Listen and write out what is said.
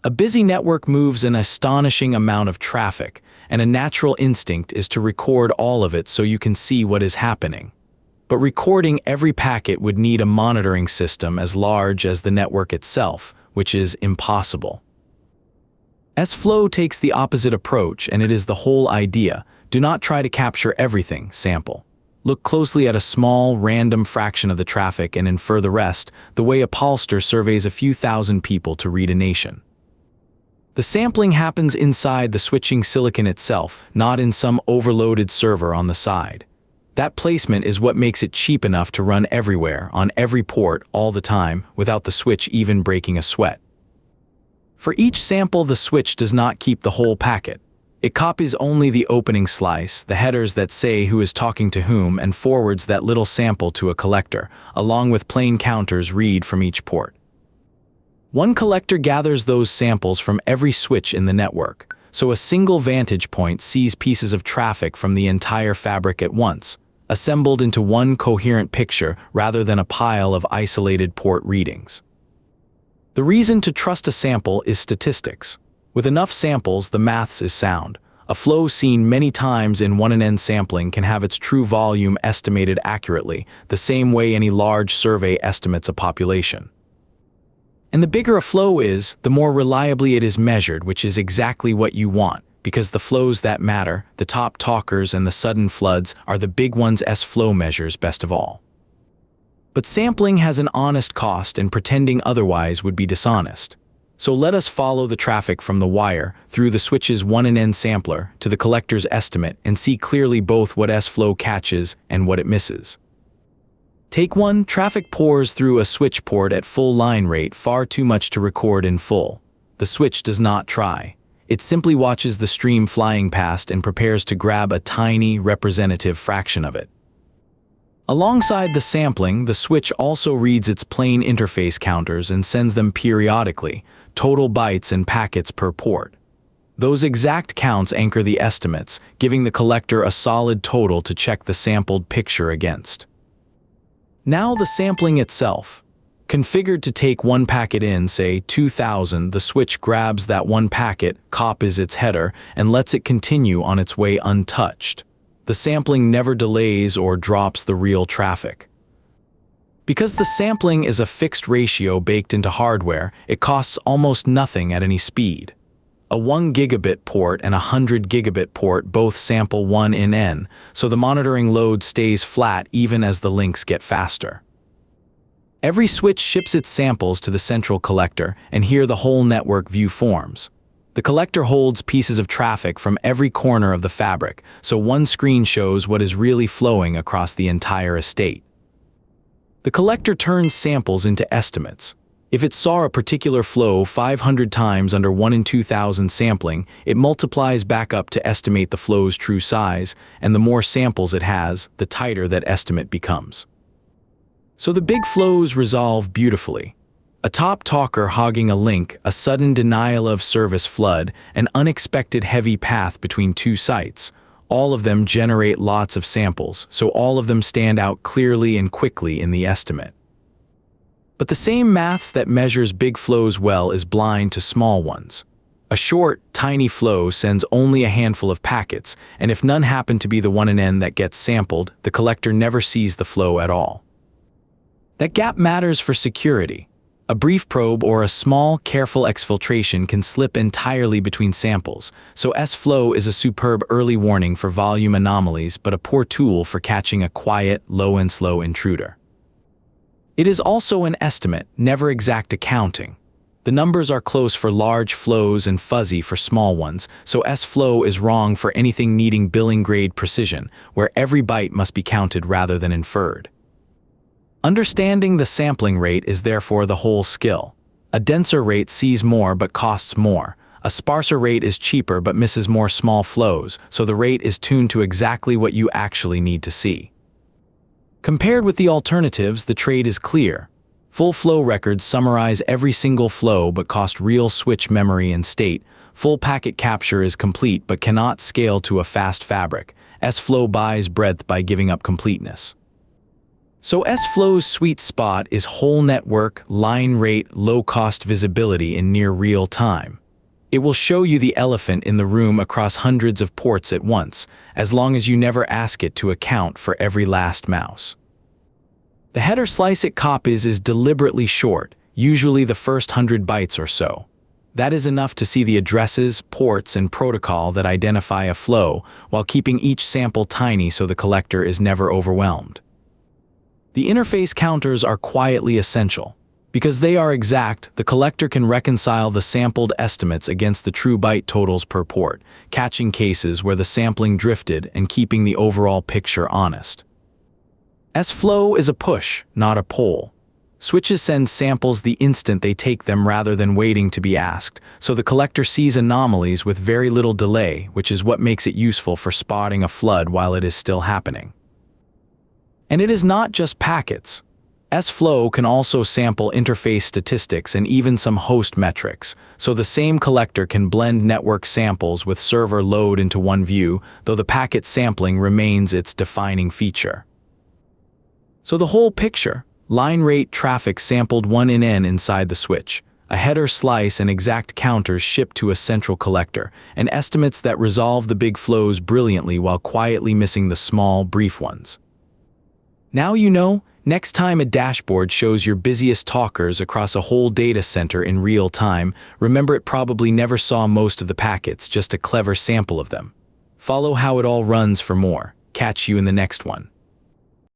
A busy network moves an astonishing amount of traffic, and a natural instinct is to record all of it so you can see what is happening. But recording every packet would need a monitoring system as large as the network itself, which is impossible. sFlow takes the opposite approach, and it is the whole idea. Do not try to capture everything, sample. Look closely at a small, random fraction of the traffic and infer the rest, the way a pollster surveys a few thousand people to read a nation. The sampling happens inside the switching silicon itself, not in some overloaded server on the side. That placement is what makes it cheap enough to run everywhere, on every port, all the time, without the switch even breaking a sweat. For each sample, the switch does not keep the whole packet. It copies only the opening slice, the headers that say who is talking to whom, and forwards that little sample to a collector, along with plain counters read from each port. One collector gathers those samples from every switch in the network, so a single vantage point sees pieces of traffic from the entire fabric at once, assembled into one coherent picture rather than a pile of isolated port readings. The reason to trust a sample is statistics. With enough samples, the maths is sound. A flow seen many times in 1N sampling can have its true volume estimated accurately, the same way any large survey estimates a population. And the bigger a flow is, the more reliably it is measured, which is exactly what you want, because the flows that matter, the top talkers and the sudden floods, are the big ones sFlow measures best of all. But sampling has an honest cost, and pretending otherwise would be dishonest. So let us follow the traffic from the wire, through the switch's 1N sampler, to the collector's estimate, and see clearly both what sFlow catches and what it misses. Take 1, traffic pours through a switch port at full line rate, far too much to record in full. The switch does not try. It simply watches the stream flying past and prepares to grab a tiny, representative fraction of it. Alongside the sampling, the switch also reads its plain interface counters and sends them periodically, total bytes and packets per port. Those exact counts anchor the estimates, giving the collector a solid total to check the sampled picture against. Now the sampling itself. Configured to take one packet in, say 2000, the switch grabs that one packet, copies its header, and lets it continue on its way untouched. The sampling never delays or drops the real traffic. Because the sampling is a fixed ratio baked into hardware, it costs almost nothing at any speed. A 1 gigabit port and a 100 gigabit port both sample 1N, so the monitoring load stays flat even as the links get faster. Every switch ships its samples to the central collector, and here the whole network view forms. The collector holds pieces of traffic from every corner of the fabric, so one screen shows what is really flowing across the entire estate. The collector turns samples into estimates. If it saw a particular flow 500 times under 1 in 2000 sampling, it multiplies back up to estimate the flow's true size, and the more samples it has, the tighter that estimate becomes. So the big flows resolve beautifully. A top talker hogging a link, a sudden denial of service flood, an unexpected heavy path between two sites. All of them generate lots of samples, so all of them stand out clearly and quickly in the estimate. But the same maths that measures big flows well is blind to small ones. A short, tiny flow sends only a handful of packets, and if none happen to be the 1N that gets sampled, the collector never sees the flow at all. That gap matters for security. A brief probe or a small, careful exfiltration can slip entirely between samples, so sFlow is a superb early warning for volume anomalies but a poor tool for catching a quiet, low and slow intruder. It is also an estimate, never exact accounting. The numbers are close for large flows and fuzzy for small ones, so sFlow is wrong for anything needing billing-grade precision, where every byte must be counted rather than inferred. Understanding the sampling rate is therefore the whole skill. A denser rate sees more but costs more. A sparser rate is cheaper but misses more small flows, so the rate is tuned to exactly what you actually need to see. Compared with the alternatives, the trade is clear. Full flow records summarize every single flow but cost real switch memory and state. Full packet capture is complete but cannot scale to a fast fabric. sFlow buys breadth by giving up completeness. So sFlow's sweet spot is whole network, line rate, low-cost visibility in near real time. It will show you the elephant in the room across hundreds of ports at once, as long as you never ask it to account for every last mouse. The header slice it copies is deliberately short, usually the first 100 bytes or so. That is enough to see the addresses, ports, and protocol that identify a flow, while keeping each sample tiny so the collector is never overwhelmed. The interface counters are quietly essential. Because they are exact, the collector can reconcile the sampled estimates against the true byte totals per port, catching cases where the sampling drifted and keeping the overall picture honest. sFlow is a push, not a pull. Switches send samples the instant they take them rather than waiting to be asked, so the collector sees anomalies with very little delay, which is what makes it useful for spotting a flood while it is still happening. And it is not just packets. sFlow can also sample interface statistics and even some host metrics, so the same collector can blend network samples with server load into one view, though the packet sampling remains its defining feature. So the whole picture, line rate traffic sampled one in N inside the switch, a header slice and exact counters shipped to a central collector, and estimates that resolve the big flows brilliantly while quietly missing the small, brief ones. Now you know. Next time a dashboard shows your busiest talkers across a whole data center in real time, remember it probably never saw most of the packets, just a clever sample of them. Follow how it all runs for more. Catch you in the next one.